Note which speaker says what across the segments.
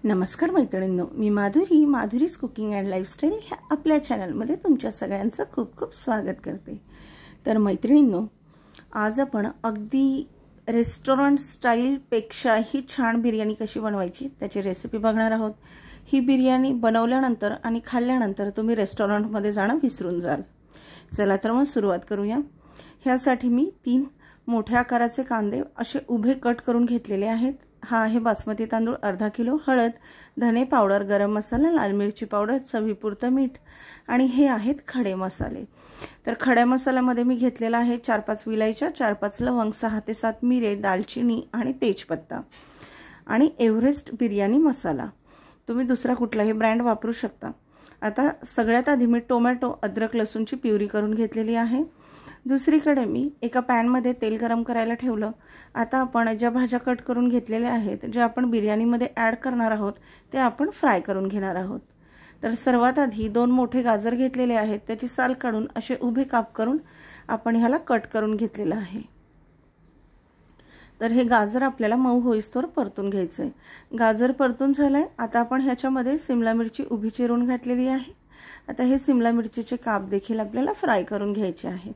Speaker 1: नमस्कार मैत्रिणींनो, मी Madhuri's cooking and lifestyle ह्या आपल्या चॅनलमध्ये तुमच्या सगळ्यांचं खूप खूप स्वागत करते। तर मैत्रिणींनो, आज आपण अगदी रेस्टॉरंट स्टाईल पेक्षाही छान बिर्याणी कशी बनवायची त्याची रेसिपी बघणार आहोत। ही बिर्याणी बनवल्यानंतर आणि खाल्ल्यानंतर तुम्ही रेस्टॉरंटमध्ये जाणं विसरून जाल। चला तर मग सुरुवात करूया। ह्यासाठी मी 3 मोठ्या आकाराचे कांदे असे उभे कट करून घेतलेले आहेत। हा आहे बासमती तांदूळ अर्धा किलो, हळद, धने पावडर, गरम मसाला, लाल मिरची पावडर, चवीपुरतं मीठ आणि हे आहेत खडे मसाले। तर खड्या मसाल्यामध्ये मी घेतलेला आहे 4-5 विलायच्या, 4-5 लवंग, 6 ते 7 मिरे, दालचिनी आणि तेजपत्ता आणि एव्हरेस्ट बिर्याणी मसाला। तुम्ही दुसरा कुठलाही ब्रँड वापरू शकता। आता सगळ्यात आधी मी टोमॅटो, अद्रक, लसूणची प्युरी करून घेतलेली आहे। दुसरीकडे मी एका पॅन मध्ये तेल गरम करायला ठेवलं। आता आपण ज्या भाज्या कट करून घेतलेल्या आहेत, ज्या आपण बिर्याणीमध्ये ॲड करणार आहोत, ते आपण फ्राय करून घेणार आहोत। तर सर्वात आधी 2 मोठे गाजर घेतलेले आहेत, त्याची साल काढून असे उभे काप करून आपण ह्याला कट करून घेतलेलं आहे। तर हे गाजर आपल्याला मऊ होईस्तोवर परतून घ्यायचंय। गाजर परतून झालंय। आता आपण ह्याच्यामध्ये शिमला मिरची उभी चिरून घातलेली आहे। आता हे शिमला मिरचीचे काप देखील आपल्याला फ्राय करून घ्यायचे आहेत।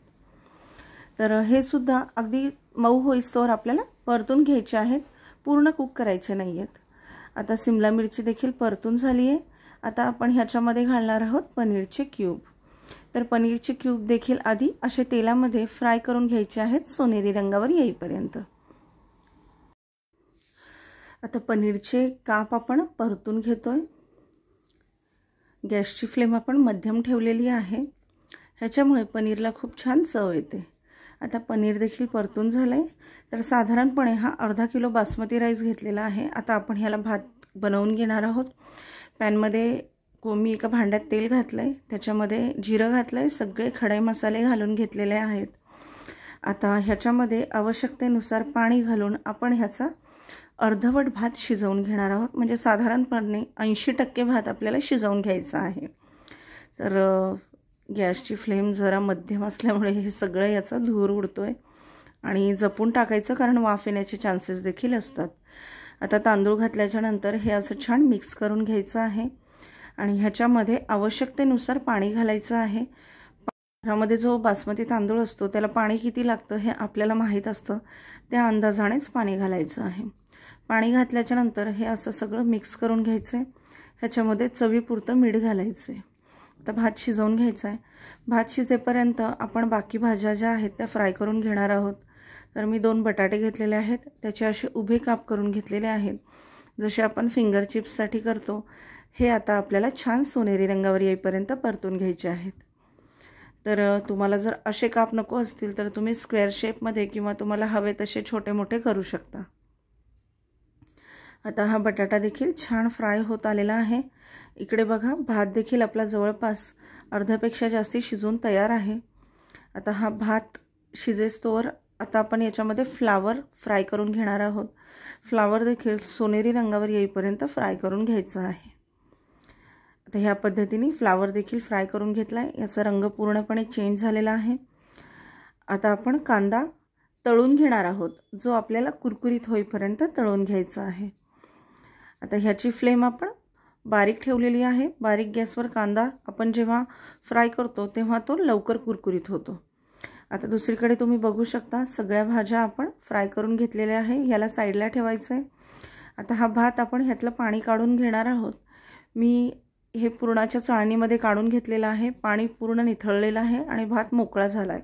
Speaker 1: तर हे सुद्धा अगदी मऊ होईस्तोवर आपल्याला परतून घ्यायचे आहेत, पूर्ण कुक करायचे नाहीयेत। आता शिमला मिरची देखील परतून झाली आहे। आता आपण ह्याच्यामध्ये घालणार आहोत पनीरचे क्यूब। तर पनीरचे क्यूब देखील आधी असे तेलामध्ये फ्राय करून घ्यायचे आहेत सोनेरी रंगावर येईपर्यंत। आता पनीरचे काप आपण परतून घेतोय। गॅसची फ्लेम आपण मध्यम ठेवलेली आहे, ह्याच्यामुळे पनीरला खूप छान चव येते। आता पनीर देखील परतून झालंय। तर साधारणपणे हा अर्धा किलो बासमती राईस घेतलेला आहे। आता आपण ह्याला भात बनवून घेणार आहोत। पॅन मध्ये मी एका भांड्यात तेल घातलंय, त्याच्यामध्ये जिरं घातलंय, सगळे खडे मसाले घालून घेतलेले आहेत। आता ह्याच्यामध्ये आवश्यकतेनुसार पाणी घालून आपण ह्याचा अर्धवट भात शिजवून घेणार आहोत। म्हणजे साधारणपणे 80% भात आपल्याला शिजवून घ्यायचा आहे। तर गॅसची फ्लेम जरा मध्यम असल्यामुळे हे सगळं याचा धूर उडतोय आणि जपून टाकायचं, कारण वाफ येण्याचे चान्सेस देखील असतात। आता तांदूळ घातल्याच्या नंतर हे असं छान मिक्स करून घ्यायचं आहे आणि ह्याच्यामध्ये आवश्यकतेनुसार पाणी घालायचं आहे। ह्यामध्ये जो बासमती तांदूळ असतो त्याला पाणी किती लागतं हे आपल्याला माहीत असतं, त्या अंदाजानेच पाणी घालायचं आहे। पाणी घातल्याच्या नंतर हे असं सगळं मिक्स करून घ्यायचंय। ह्याच्यामध्ये चवीपुरतं मीठ घालायचंय। आता भात शिजवून घ्यायचा आहे। भात शिजेपर्यंत आपण बाकी भाज्या ज्या आहेत त्या फ्राय करून घेणार आहोत। तर मी 2 बटाटे घेतलेले आहेत, त्याचे असे उभे काप करून घेतलेले आहेत, जसे आपण फिंगर चिप्ससाठी करतो। हे आता आपल्याला छान सोनेरी रंगावर येईपर्यंत परतून घ्यायचे आहेत। तर तुम्हाला जर असे काप नको असतील तर तुम्ही स्क्वेअर शेपमध्ये किंवा तुम्हाला हवे तसे छोटे मोठे करू शकता। आता हा बटाटा देखील छान फ्राय होत आलेला आहे। इकडे बघा, भात देखील आपला जवळपास अर्ध्यापेक्षा जास्ती शिजून तयार आहे। आता हा भात शिजेस्तोवर आता आपण याच्यामध्ये फ्लावर फ्राय करून घेणार आहोत। फ्लावर देखील सोनेरी रंगावर येईपर्यंत फ्राय करून घ्यायचं आहे। आता ह्या पद्धतीने फ्लावर देखील फ्राय करून घेतलाय, याचा रंग पूर्णपणे चेंज झालेला आहे। आता आपण कांदा तळून घेणार आहोत, जो आपल्याला कुरकुरीत होईपर्यंत तळून घ्यायचा आहे। आता ह्याची फ्लेम आपण बारीक ठेवलेली आहे। बारीक गॅसवर कांदा आपण जेव्हा फ्राय करतो तेव्हा तो लवकर कुरकुरीत होतो। आता दुसरीकडे तुम्ही बघू शकता, सगळ्या भाज्या आपण फ्राय करून घेतलेल्या आहे, याला साईडला ठेवायचं आहे। आता हा भात आपण ह्यातलं पाणी काढून घेणार आहोत। मी हे पुरणाच्या चाळणीमध्ये काढून घेतलेलं आहे, पाणी पूर्ण निथळलेलं आहे आणि भात मोकळा झाला आहे।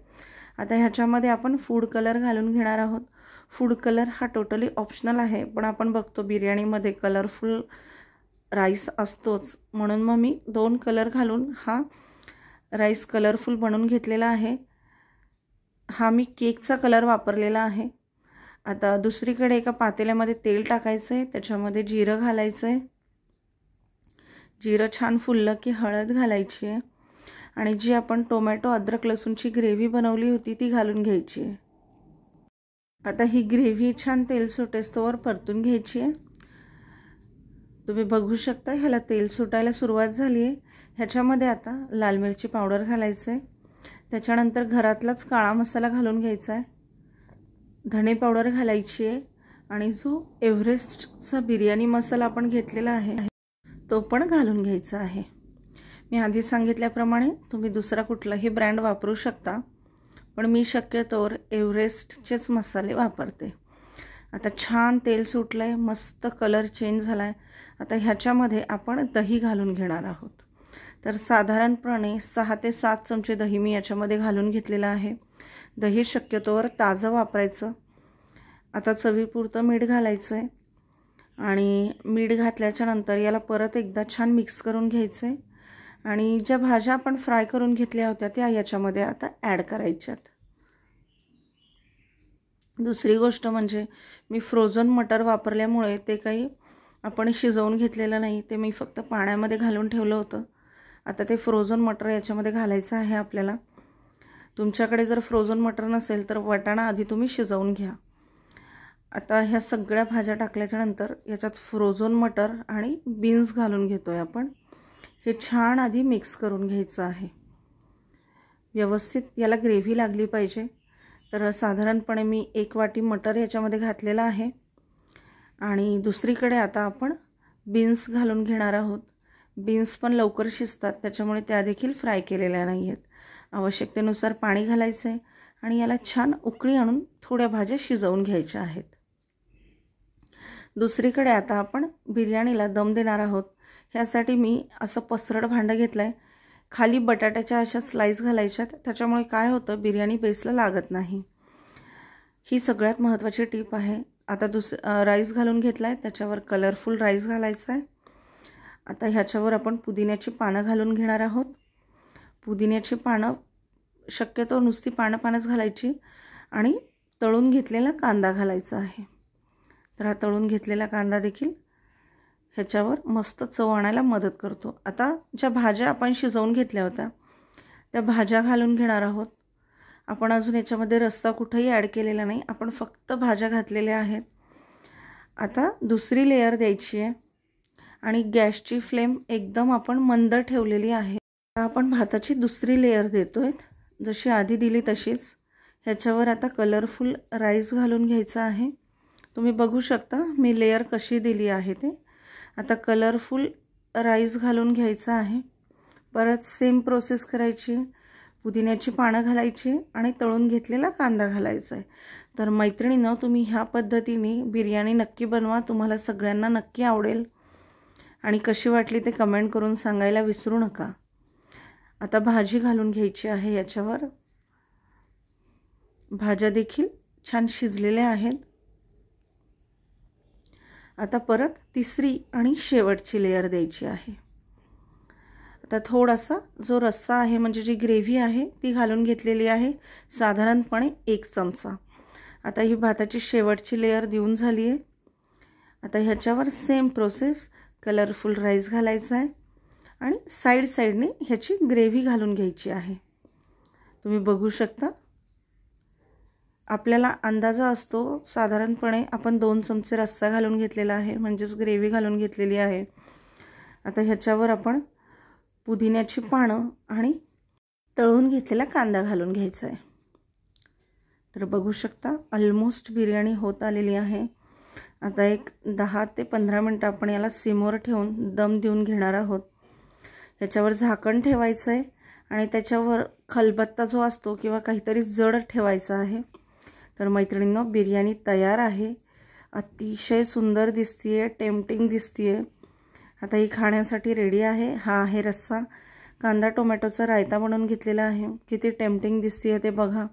Speaker 1: आता ह्याच्यामध्ये आपण फूड कलर घालून घेणार आहोत। फूड कलर हा टोटली ऑप्शनल आहे, पण आपण बघतो बिर्याणीमध्ये कलरफुल राईस असतोच, म्हणून मग मी 2 कलर घालून हा राईस कलरफुल बनवून घेतलेला आहे। हा मी केकचा कलर वापरलेला आहे। आता दुसरीकडे एका पातेल्यामध्ये तेल टाकायचं आहे, त्याच्यामध्ये जिरं घालायचं आहे। जिरं छान फुललं की हळद घालायची आहे आणि जी आपण टोमॅटो, अद्रक, लसूणची ग्रेव्ही बनवली होती ती घालून घ्यायची आहे। आता ही ग्रेव्ही छान तेल सुटेस्तोवर परतून घ्यायची आहे। तुम्ही बघू शकता ह्याला तेल सुटायला सुरुवात झाली आहे। ह्याच्यामध्ये आता लाल मिरची पावडर घालायचं आहे, त्याच्यानंतर घरातलाच काळा मसाला घालून घ्यायचा आहे, धणे पावडर घालायची आहे आणि जो एव्हरेस्टचा बिर्याणी मसाला आपण घेतलेला आहे तो पण घालून घ्यायचा आहे। मी आधी सांगितल्याप्रमाणे तुम्ही दुसरा कुठलाही ब्रँड वापरू शकता, पण मी शक्यतोवर एव्हरेस्टचेच मसाले वापरते। आता छान तेल सुटलंय, मस्त कलर चेंज झालाय। आता ह्याच्यामध्ये आपण दही घालून घेणार आहोत। तर साधारणपणे 6 ते 7 चमचे दही मी याच्यामध्ये घालून घेतलेला आहे। दही शक्यतोवर ताजं वापरायचं। आता चवीपुरतं मीठ घालायचं आहे आणि मीठ घातल्याच्या नंतर याला परत एकदा छान मिक्स करून घ्यायचं आहे आणि ज्या भाज्या आपण फ्राय करून घेतल्या होत्या त्या याच्यामध्ये आता ॲड करायच्यात। दुसरी गोष्ट म्हणजे मी फ्रोझन मटर वापरल्यामुळे ते काही आपण शिजवून घेतलेलं नाही, ते मी फक्त पाण्यामध्ये घालून ठेवलं होतं। आता ते फ्रोझन मटर याच्यामध्ये घालायचं आहे आपल्याला। तुमच्याकडे जर फ्रोझन मटर नसेल तर वाटाणा आधी तुम्ही शिजवून घ्या। आता ह्या सगळ्या भाज्या टाकल्याच्या नंतर याच्यात फ्रोझन मटर आणि बीन्स घालून घेतोय आपण। हे छान आधी मिक्स करून घ्यायचं आहे। व्यवस्थित याला ग्रेव्ही लागली पाहिजे। तर साधारणपणे मी 1 वाटी मटर याच्यामध्ये घातलेला आहे आणि दुसरीकडे आता आपण बीन्स घालून घेणार आहोत। बीन्स पण लवकर शिजतात, त्याच्यामुळे त्या देखील फ्राय केलेल्या नाही आहेत। आवश्यकतेनुसार पाणी घालायचं आहे आणि याला छान उकळी आणून थोड्या भाज्या शिजवून घ्यायच्या आहेत। दुसरीकडे आता आपण बिर्याणीला दम देणार आहोत। ह्यासाठी मी असं पसरट भांडं घेतलंय। खाली बटाट्याच्या अशा स्लाइस घालायच्यात, त्याच्यामुळे काय होतं बिर्याणी बेसला लागत नाही। ही सगळ्यात महत्त्वाची टिप आहे। आता राईस घालून घेतलाय, त्याच्यावर कलरफुल राईस घालायचा आहे। आता ह्याच्यावर आपण पुदिन्याची पानं घालून घेणार आहोत। पुदिन्याची पानं शक्यतो नुसती पानंच घालायची आणि तळून घेतलेला कांदा घालायचा आहे। तर हा तळून घेतलेला कांदा देखील ह्याच्यावर मस्त चव आणायला मदत करतो। आता ज्या भाज्या आपण शिजवून घेतल्या होत्या त्या भाज्या घालून घेणार आहोत। आपण अजून याच्यामध्ये रस्सा कुठेही ॲड केलेला नाही, आपण फक्त भाज्या घातलेल्या आहेत। आता दुसरी लेयर द्यायची आहे आणि गॅसची फ्लेम एकदम आपण मंद ठेवलेली आहे। आता आपण भाताची दुसरी लेयर देतोय, जशी आधी दिली तशीच। ह्याच्यावर आता कलरफुल राईस घालून घ्यायचा आहे। तुम्ही बघू शकता मी लेयर कशी दिली आहे ते। आता कलरफुल राईस घालून घ्यायचा आहे। परत सेम प्रोसेस करायची। पुदिन्याची पानं घालायची आणि तळून घेतलेला कांदा घालायचा आहे। तर मैत्रिणींनो, तुम्ही ह्या पद्धतीने बिर्याणी नक्की बनवा, तुम्हाला सगळ्यांना नक्की आवडेल आणि कशी वाटली ते कमेंट करून सांगायला विसरू नका। आता भाजी घालून घ्यायची आहे याच्यावर। भाज्या देखील छान शिजलेल्या आहेत। आता परत तिसरी आणि शेवटची लेयर द्यायची आहे। आता थोडासा जो रस्सा आहे म्हणजे जी ग्रेव्ही आहे ती घालून घेतलेली आहे, साधारणपणे 1 चमचा। आता ही भाताची शेवटची लेयर देऊन झाली आहे। आता ह्याच्यावर सेम प्रोसेस, कलरफुल राईस घालायचा आहे आणि साईडने ह्याची ग्रेव्ही घालून घ्यायची आहे। तुम्ही बघू शकता आपल्याला अंदाजा असतो, साधारणपणे आपण 2 चमचे रस्सा घालून घेतलेला आहे, म्हणजेच ग्रेव्ही घालून घेतलेली आहे। आता ह्याच्यावर आपण पुदिन्याची पानं आणि तळून घेतलेला कांदा घालून घ्यायचा आहे। तर बघू शकता ऑलमोस्ट बिर्याणी होत आलेली आहे। आता एक 10 ते 15 मिनिटं आपण याला सिमवर ठेवून दम देऊन घेणार आहोत। ह्याच्यावर झाकण ठेवायचं आहे आणि त्याच्यावर खलबत्ता जो असतो किंवा काहीतरी जड ठेवायचं आहे। तर मैत्रिणींनो, बिर्याणी तयार आहे। अतिशय सुंदर दिसतीये, टेम्पटिंग दिसतीये। आता ही खाण्यासाठी रेडी आहे। हा आहे रस्सा, कांदा टोमॅटोचा रायता बनवून घेतलेला आहे। किती टेम्पटिंग दिसतीये ते बघा।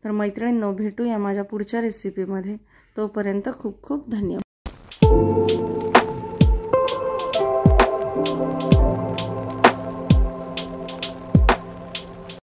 Speaker 1: तर मैत्रिणींनो, भेटूया माझ्या पुढच्या रेसिपीमध्ये। तोपर्यंत खूप खूप धन्यवाद।